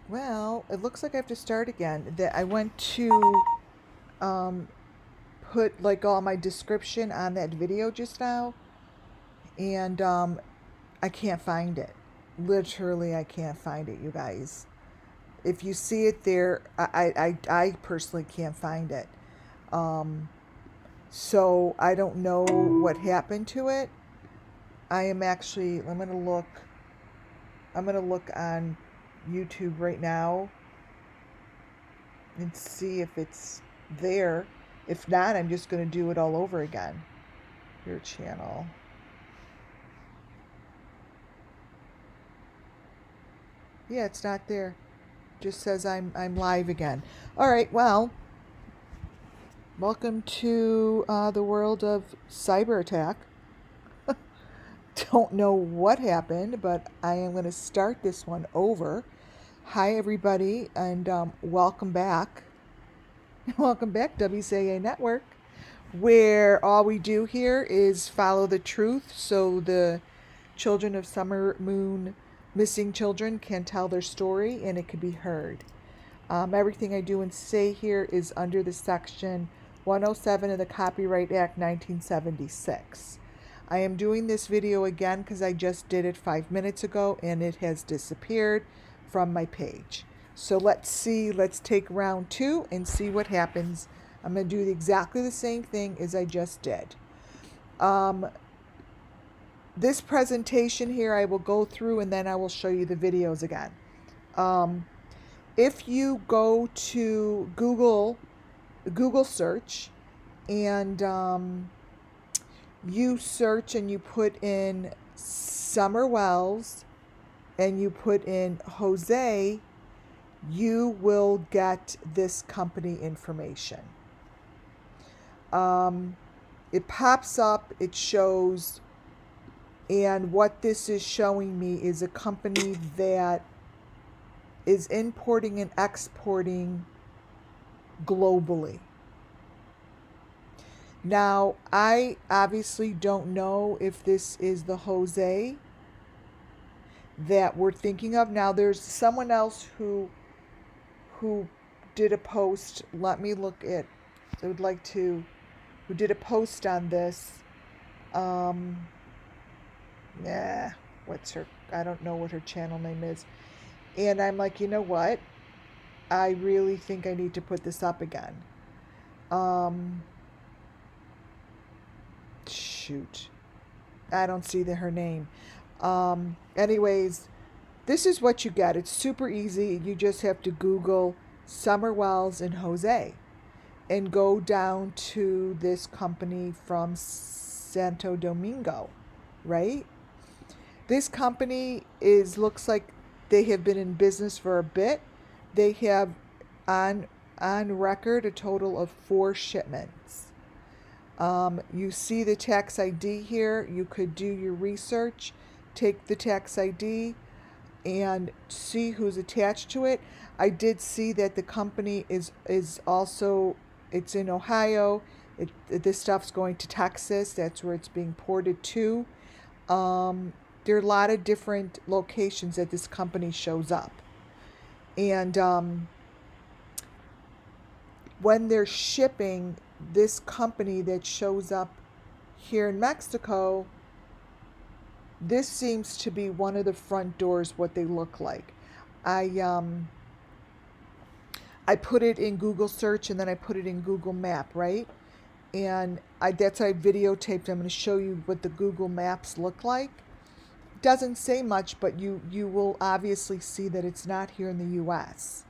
Well, it looks like I have to start again. That I went to um, put like all my description on that video just now, and I can't find it. Literally, I can't find it, you guys. If you see it there, I personally can't find it. Um, so I don't know what happened to it. I am actually. I'm gonna look. I'm gonna look on YouTube right now and see if it's there. If not, I'm just going to do it all over again. Your channel. Yeah, it's not there. Just says I'm live again. All right, well, welcome to the world of cyber attack. Don't know what happened, but I am going to start this one over. Hi, everybody, and welcome back. Welcome back, WCAA Network, where all we do here is follow the truth so the children of Summer Moon missing children can tell their story and it can be heard. Everything I do and say here is under the section 107 of the Copyright Act 1976. I am doing this video again because I just did it 5 minutes ago and it has disappeared from my page. So let's see, let's take round 2 and see what happens. I'm going to do exactly the same thing as I just did. This presentation here I will go through and then I will show you the videos again. If you go to Google search and you search and you put in Summer Wells and you put in Jose, you will get this company information. It pops up, it shows, and what this is showing me is a company that is importing and exporting globally. Now, I obviously don't know if this is the Jose that we're thinking of. Now, there's someone else who did a post. Let me look at. I would like to. Who did a post on this? What's her? I don't know what her channel name is. And I'm like, you know what? I really think I need to put this up again. Shoot. I don't see her name. Anyways, this is what you get. It's super easy. You just have to Google Summer Wells and Jose and go down to this company from Santo Domingo, right? This company looks like they have been in business for a bit. They have on record a total of 4 shipments. You see the tax ID here. You could do your research, take the tax ID, and see who's attached to it. I did see that the company is also, it's in Ohio. This stuff's going to Texas. That's where it's being ported to. There are a lot of different locations that this company shows up. And when they're shipping, this company that shows up here in Mexico, this seems to be one of the front doors, what they look like. I put it in Google search and then I put it in Google Map, right? And that's I videotaped. I'm going to show you what the Google Maps look like. It doesn't say much, but you will obviously see that it's not here in the US.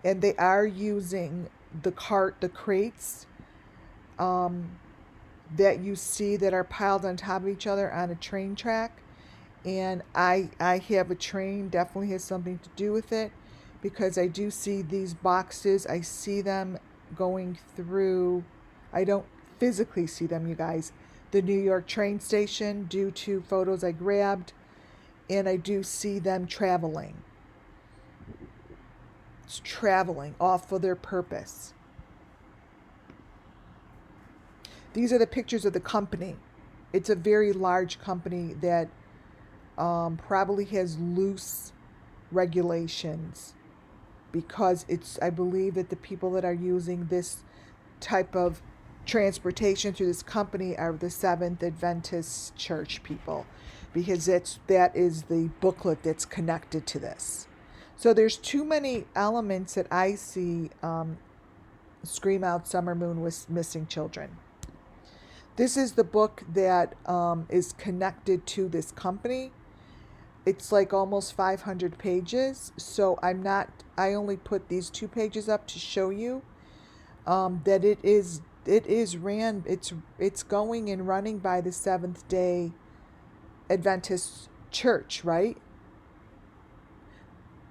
And they are using the crates that you see that are piled on top of each other on a train track. And I have a train, definitely has something to do with it, because I do see these boxes. I see them going through, I don't physically see them, you guys, the New York train station due to photos I grabbed, and I do see them traveling. It's traveling off for their purpose. These are the pictures of the company. It's a very large company that probably has loose regulations because I believe that the people that are using this type of transportation through this company are the Seventh Adventist Church people, because that is the booklet that's connected to this. So there's too many elements that I see scream out Summer Moon with missing children. This is the book that is connected to this company. It's like almost 500 pages. So I only put these 2 pages up to show you that it's going and running by the Seventh-day Adventist Church, right?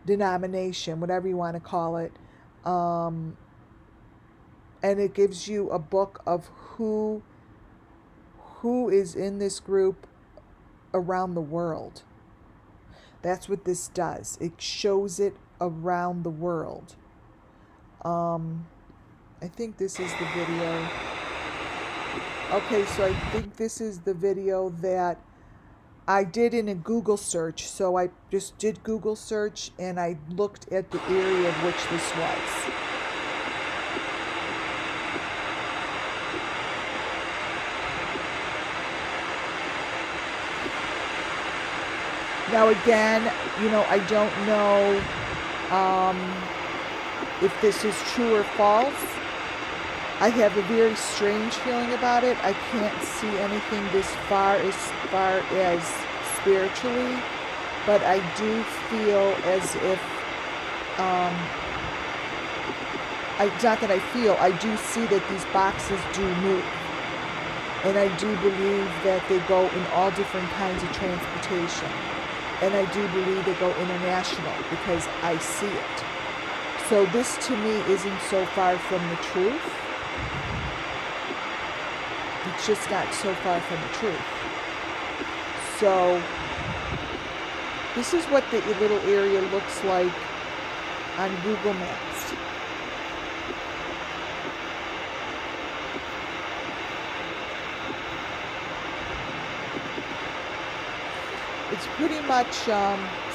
Denomination, whatever you want to call it. And it gives you a book of who is in this group around the world. That's what this does. It shows it around the world. I think this is the video. Okay, so I think this is the video that I did in a Google search. So I just did Google search and I looked at the area of which this was. Now again, I don't know if this is true or false. I have a very strange feeling about it. I can't see anything this far as spiritually, but I do feel as if, it's not that I feel, I do see that these boxes do move. And I do believe that they go in all different kinds of transportation. And I do believe they go international because I see it. So this to me isn't so far from the truth. It's just not so far from the truth. So this is what the little area looks like on Google Maps. It's pretty much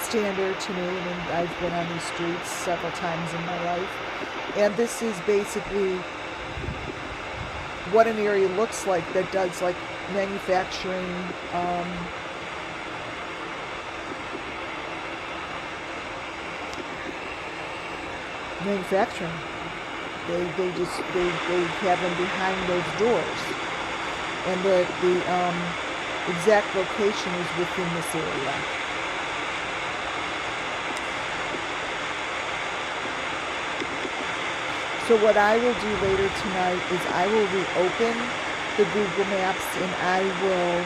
standard to me. I mean, I've been on these streets several times in my life. And this is basically what an area looks like that does like manufacturing, They have them behind those doors. And the exact location is within this area. So what I will do later tonight is I will reopen the Google Maps and I will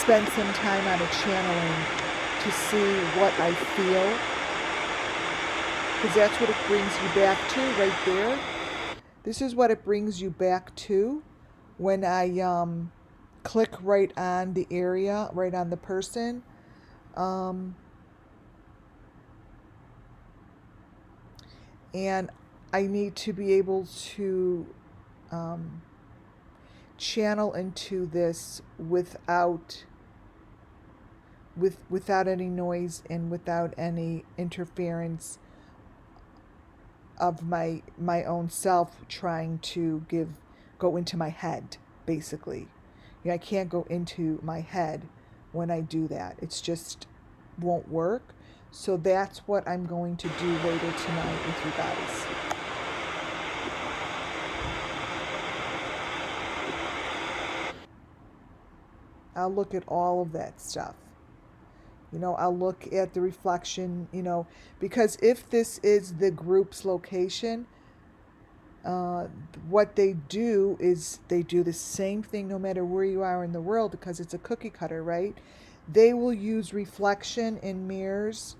spend some time on a channeling to see what I feel. Because that's what it brings you back to right there. This is what it brings you back to when I click right on the area, right on the person. And I need to be able to channel into this without any noise and without any interference of my own self trying to go into my head, basically. I can't go into my head when I do that. It's just won't work. So that's what I'm going to do later tonight with you guys. I'll look at all of that stuff. I'll look at the reflection, because if this is the group's location, what they do is they do the same thing no matter where you are in the world, because it's a cookie cutter, right? They will use reflection in mirrors,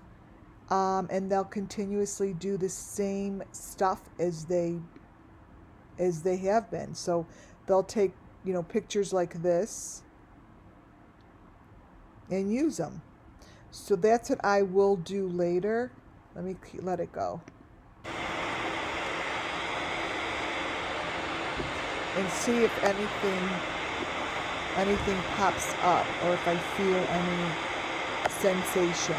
and they'll continuously do the same stuff as they have been. So they'll take, pictures like this and use them. So that's what I will do later. Let me let it go. And see if anything pops up or if I feel any sensation.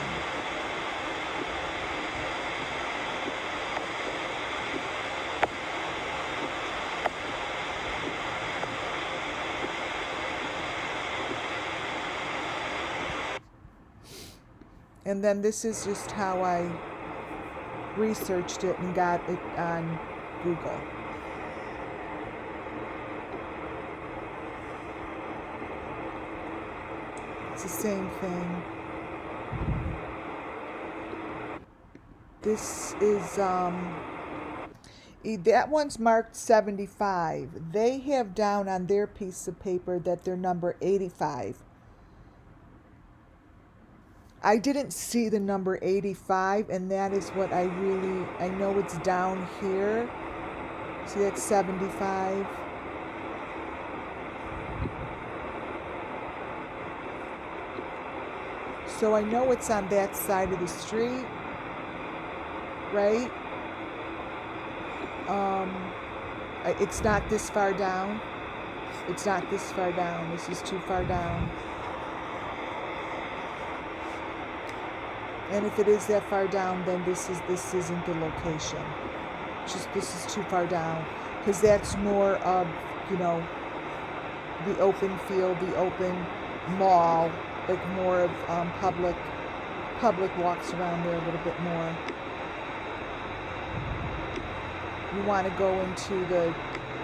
And then this is just how I researched it and got it on Google. It's the same thing. This is, that one's marked 75. They have down on their piece of paper that they're number 85. I didn't see the number 85, and that is what I know it's down here. See, that's 75. So I know it's on that side of the street, right? It's not this far down. It's not this far down. This is too far down. And if it is that far down, then this isn't the location. This is too far down, because that's more of, the open field, the open mall, like more of public walks around there a little bit more. You want to go into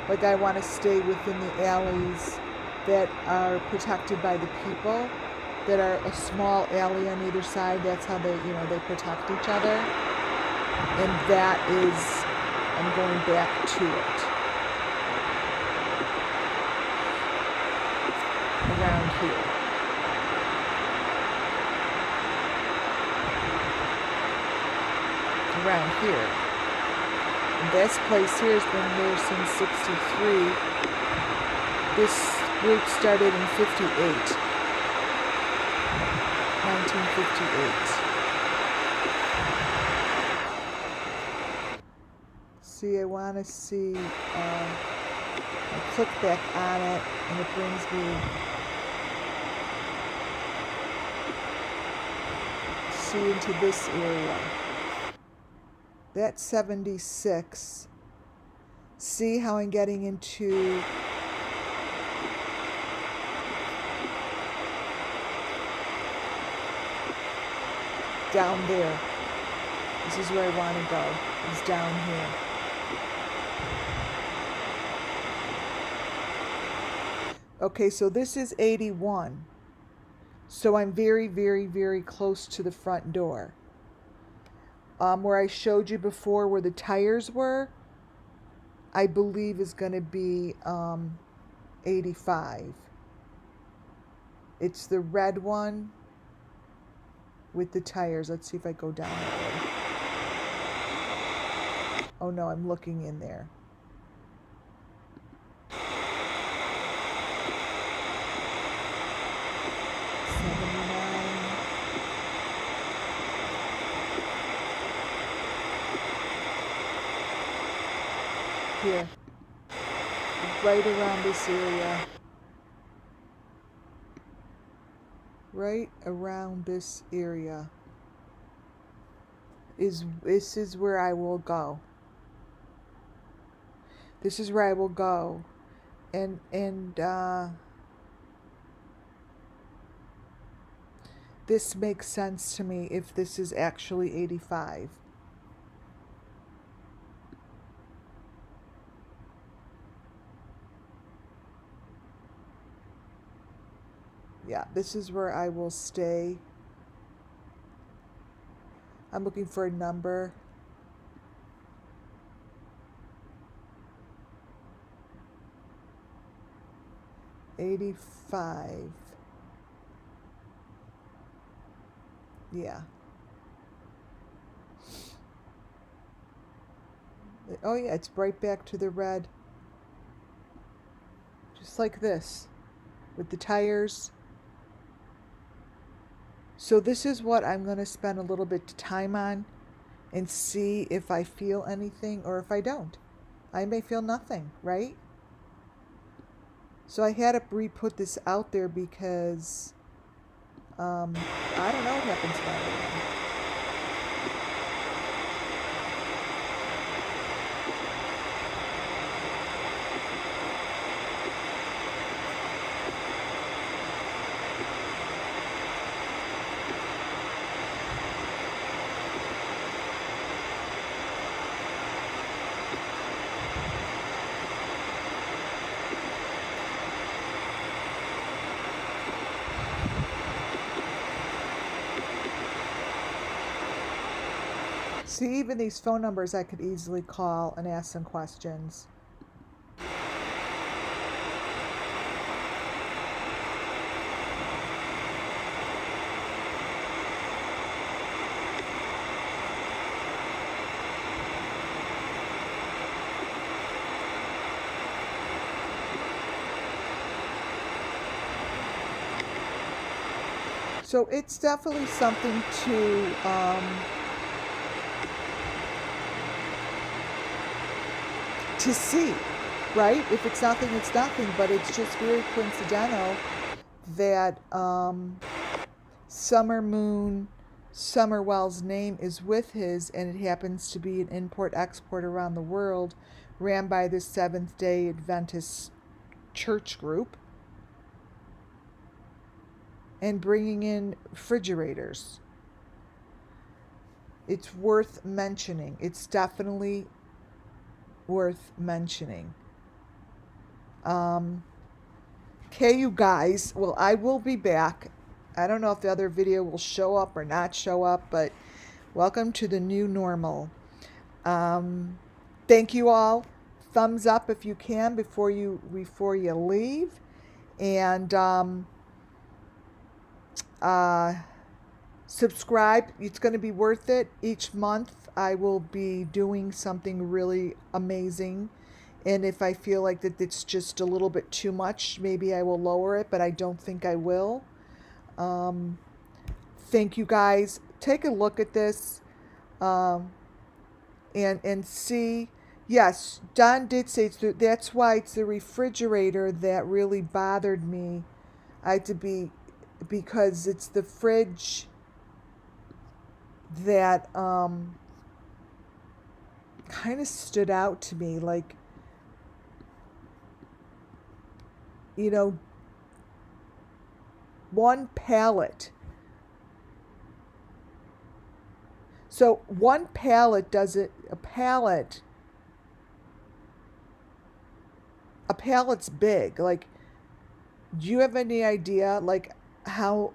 I want to stay within the alleys that are protected by the people, that are a small alley on either side. That's how they protect each other. And that is, I'm going back to it. Around here. Around here. And this place here has been there since 63. This group started in 58. 1958. See, I want to see, I click back on it, and it brings me, see, into this area. That's 76. See how I'm getting into down there. This is where I want to go, is down here. Okay, so this is 81. So I'm very, very, very close to the front door. Where I showed you before where the tires were, I believe is going to be 85. It's the red one with the tires. Let's see if I go down that way. Oh no, I'm looking in there. Here, right around this area, right around this area this is where I will go. This is where I will go, and this makes sense to me if this is actually 85. Yeah, this is where I will stay. I'm looking for a number. $85. Yeah. Oh yeah, it's right back to the red. Just like this, with the tires. So this is what I'm going to spend a little bit of time on and see if I feel anything or if I don't. I may feel nothing, right? So I had to re-put this out there because I don't know what happens to everyone. See, even these phone numbers I could easily call and ask some questions. So it's definitely something to see, right? If it's nothing, it's nothing. But it's just very coincidental that Summer Moon Summerwell's name is with his, and it happens to be an import-export around the world, ran by the Seventh-day Adventist church group, and bringing in refrigerators. It's worth mentioning. It's definitely worth mentioning. Okay, you guys. Well, I will be back. I don't know if the other video will show up or not show up, but welcome to the new normal. Thank you all. Thumbs up if you can before you leave, and subscribe. It's going to be worth it. Each month I will be doing something really amazing, and if I feel like that it's just a little bit too much, maybe I will lower it, but I don't think I will. Thank you guys. Take a look at this and see. Yes, Don did say that's why it's the refrigerator that really bothered me. I had to be, because it's the fridge that kind of stood out to me, like, you know, one pallet. So one pallet does it, a pallet's big. Like, do you have any idea, like, how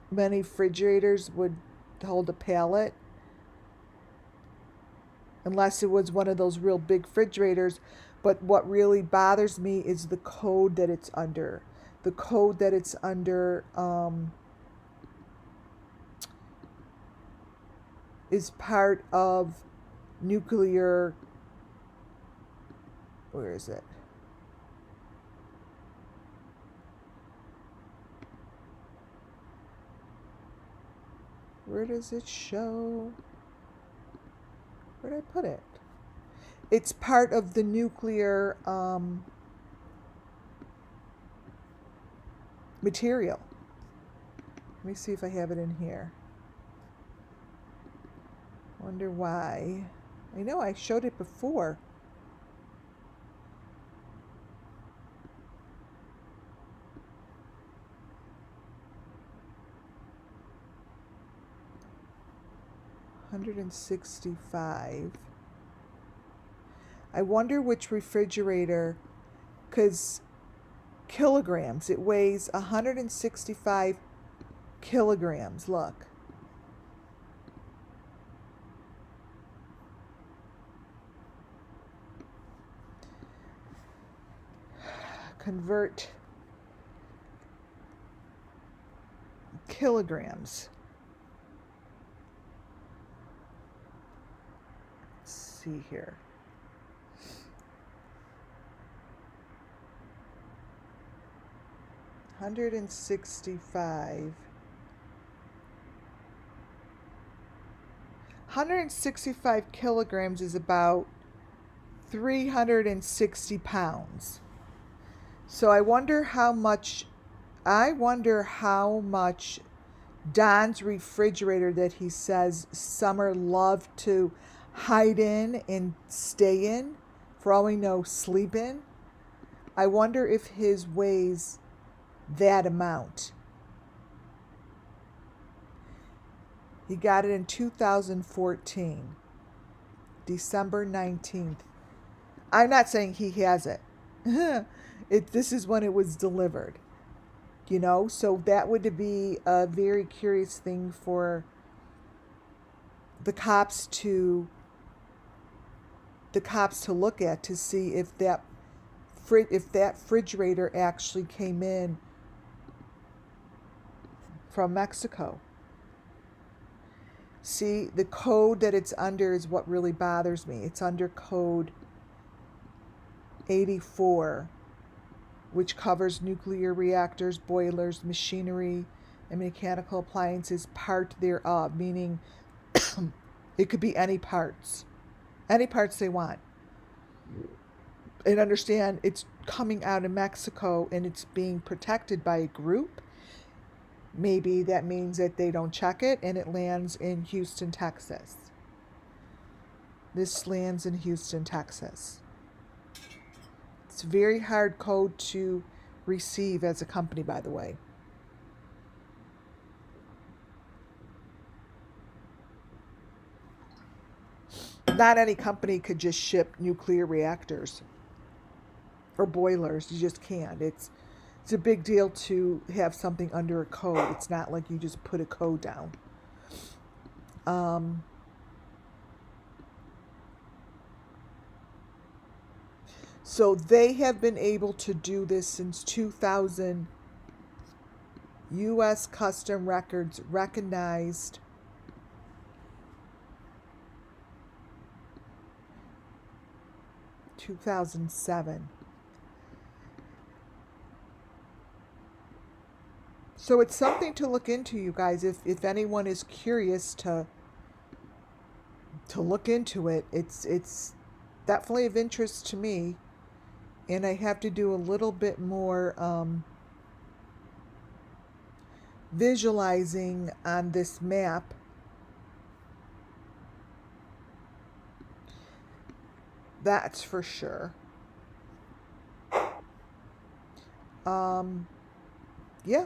many refrigerators would hold a pallet? Unless it was one of those real big refrigerators. But what really bothers me is the code that it's under. The code that it's under is part of nuclear. Where is it? Where does it show? Where did I put it? It's part of the nuclear material. Let me see if I have it in here. Wonder why. I know I showed it before. $165. I wonder which refrigerator, because kilograms, it weighs 165 kilograms. Look. Convert kilograms. Let's see here. $165 kilograms is about 360 pounds. So I wonder how much Don's refrigerator that he says Summer loved to hide in and stay in, for all we know, sleep in. I wonder if his weighs that amount. He got it in 2014, December 19th. I'm not saying he has it. This is when it was delivered. You know, so that would be a very curious thing for the cops to look at to see if that refrigerator actually came in from Mexico. See, the code that it's under is what really bothers me. It's under code 84, which covers nuclear reactors, boilers, machinery, and mechanical appliances, part thereof, meaning it could be any parts they want. And understand it's coming out of Mexico and it's being protected by a group. Maybe that means that they don't check it and it lands in Houston, Texas. This lands in Houston, Texas. It's a very hard code to receive as a company, by the way. Not any company could just ship nuclear reactors or boilers. You just can't. It's a big deal to have something under a code. It's not like you just put a code down. So they have been able to do this since 2000. U.S. Custom Records recognized 2007. So it's something to look into, you guys. If anyone is curious to look into it, it's definitely of interest to me. And I have to do a little bit more visualizing on this map. That's for sure. Yeah.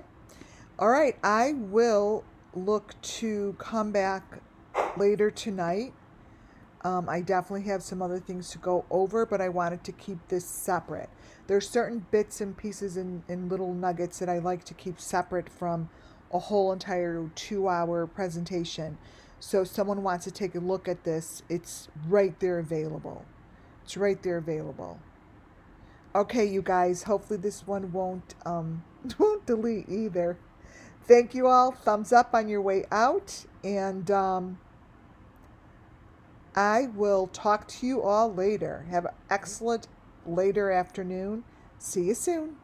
All right. I will look to come back later tonight. I definitely have some other things to go over, but I wanted to keep this separate. There's certain bits and pieces and little nuggets that I like to keep separate from a whole entire 2-hour presentation. So if someone wants to take a look at this, it's right there available. It's right there available. Okay, you guys, hopefully this one won't delete either. Thank you all. Thumbs up on your way out, and I will talk to you all later. Have an excellent later afternoon. See you soon.